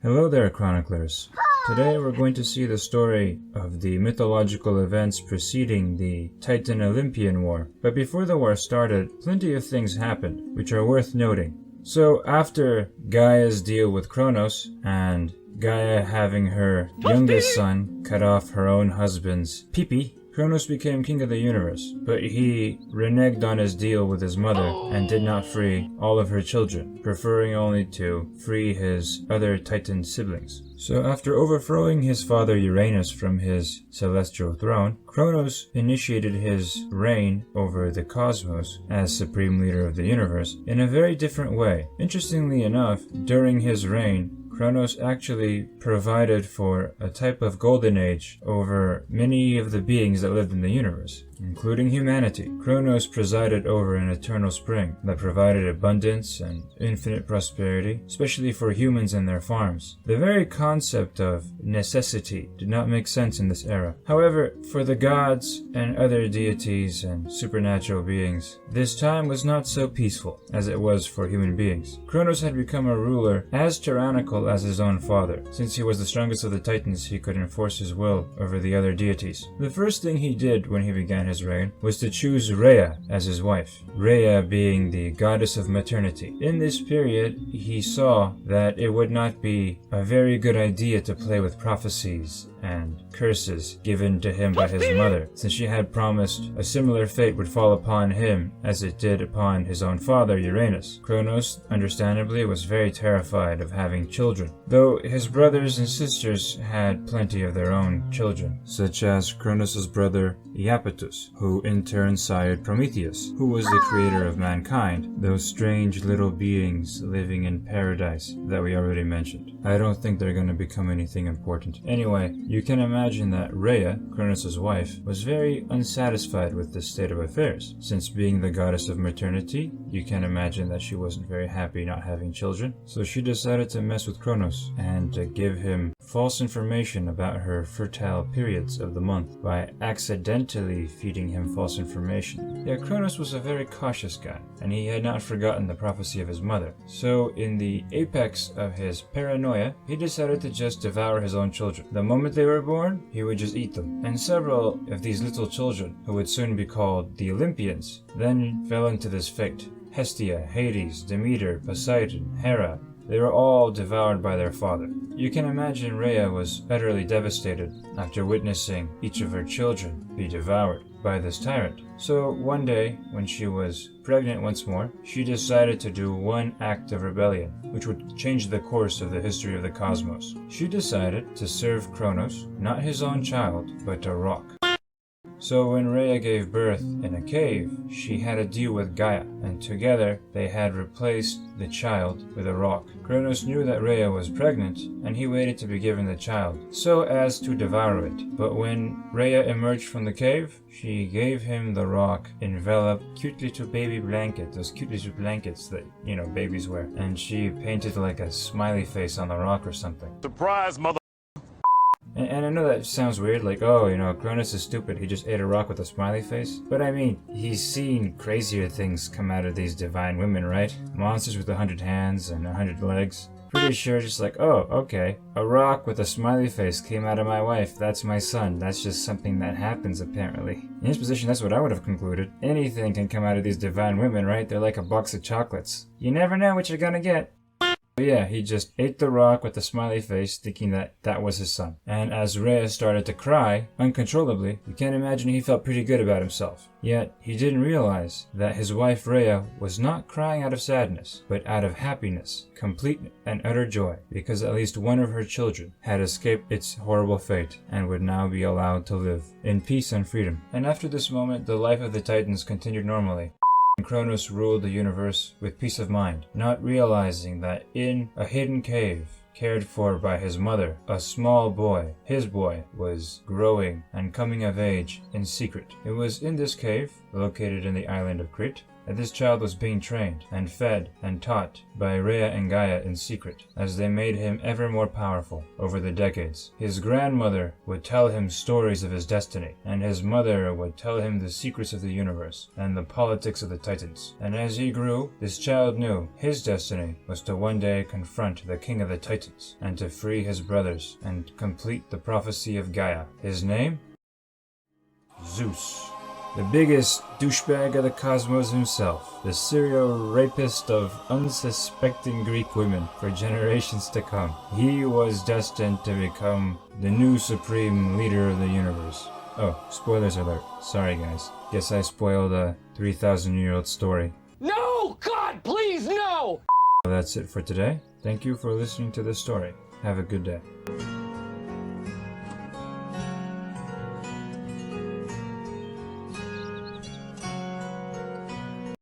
Hello there, Chroniclers. Today we're going to see the story of the mythological events preceding the Titan-Olympian War. But before the war started, plenty of things happened, which are worth noting. So after Gaia's deal with Kronos, and Gaia having her youngest son cut off her own husband's pee-pee, Kronos became king of the universe, but he reneged on his deal with his mother and did not free all of her children, preferring only to free his other Titan siblings. So after overthrowing his father Uranus from his celestial throne, Kronos initiated his reign over the cosmos as supreme leader of the universe in a very different way. Interestingly enough, during his reign, Kronos actually provided for a type of golden age over many of the beings that lived in the universe, including humanity. Kronos presided over an eternal spring that provided abundance and infinite prosperity, especially for humans and their farms. The very concept of necessity did not make sense in this era. However, for the gods and other deities and supernatural beings, this time was not so peaceful as it was for human beings. Kronos had become a ruler as tyrannical as his own father. Since he was the strongest of the Titans, he could enforce his will over the other deities. The first thing he did when he began his reign was to choose Rhea as his wife, Rhea being the goddess of maternity. In this period, he saw that it would not be a very good idea to play with prophecies and curses given to him by his mother, since she had promised a similar fate would fall upon him as it did upon his own father Uranus. Kronos, understandably, was very terrified of having children, though his brothers and sisters had plenty of their own children, such as Kronos' brother Iapetus, who in turn sired Prometheus, who was the creator of mankind, those strange little beings living in paradise that we already mentioned. I don't think they're going to become anything important. Anyway, you can imagine that Rhea, Kronos' wife, was very unsatisfied with this state of affairs. Since being the goddess of maternity, you can imagine that she wasn't very happy not having children. So she decided to mess with Kronos and to give him false information about her fertile periods of the month by accidentally feeding him false information. Yeah, Kronos was a very cautious guy, and he had not forgotten the prophecy of his mother. So in the apex of his paranoia, he decided to just devour his own children. The moment they were born, he would just eat them. And several of these little children, who would soon be called the Olympians, then fell into this fate. Hestia, Hades, Demeter, Poseidon, Hera, they were all devoured by their father. You can imagine Rhea was utterly devastated after witnessing each of her children be devoured by this tyrant. So one day, when she was pregnant once more, she decided to do one act of rebellion, which would change the course of the history of the cosmos. She decided to serve Kronos, not his own child, but a rock. So when Rhea gave birth in a cave, she had a deal with Gaia, and together they had replaced the child with a rock. Kronos knew that Rhea was pregnant, and he waited to be given the child, so as to devour it. But when Rhea emerged from the cave, she gave him the rock enveloped cute little baby blanket, those cute little blankets that, babies wear. And she painted like a smiley face on the rock or something. Surprise, mother. And I know that sounds weird, like, oh, Kronos is stupid, he just ate a rock with a smiley face. But I mean, he's seen crazier things come out of these divine women, right? Monsters with 100 hands and 100 legs. Pretty sure just like, oh, okay, a rock with a smiley face came out of my wife, that's my son, that's just something that happens apparently. In his position, that's what I would have concluded. Anything can come out of these divine women, right? They're like a box of chocolates. You never know what you're gonna get. Yeah, he just ate the rock with a smiley face, thinking that that was his son. And as Rhea started to cry uncontrollably, you can imagine he felt pretty good about himself. Yet, he didn't realize that his wife Rhea was not crying out of sadness, but out of happiness, complete and utter joy, because at least one of her children had escaped its horrible fate and would now be allowed to live in peace and freedom. And after this moment, the life of the Titans continued normally. Kronos ruled the universe with peace of mind, not realizing that in a hidden cave, cared for by his mother, a small boy, his boy, was growing and coming of age in secret. It was in this cave, located in the island of Crete, that this child was being trained and fed and taught by Rhea and Gaia in secret, as they made him ever more powerful over the decades. His grandmother would tell him stories of his destiny, and his mother would tell him the secrets of the universe and the politics of the Titans. And as he grew, this child knew his destiny was to one day confront the king of the Titans and to free his brothers and complete the prophecy of Gaia. His name? Zeus. The biggest douchebag of the cosmos himself, the serial rapist of unsuspecting Greek women for generations to come. He was destined to become the new supreme leader of the universe. Oh, spoilers alert. Sorry guys. Guess I spoiled a 3,000-year-old story. No! God, please, no! Well, that's it for today. Thank you for listening to this story. Have a good day.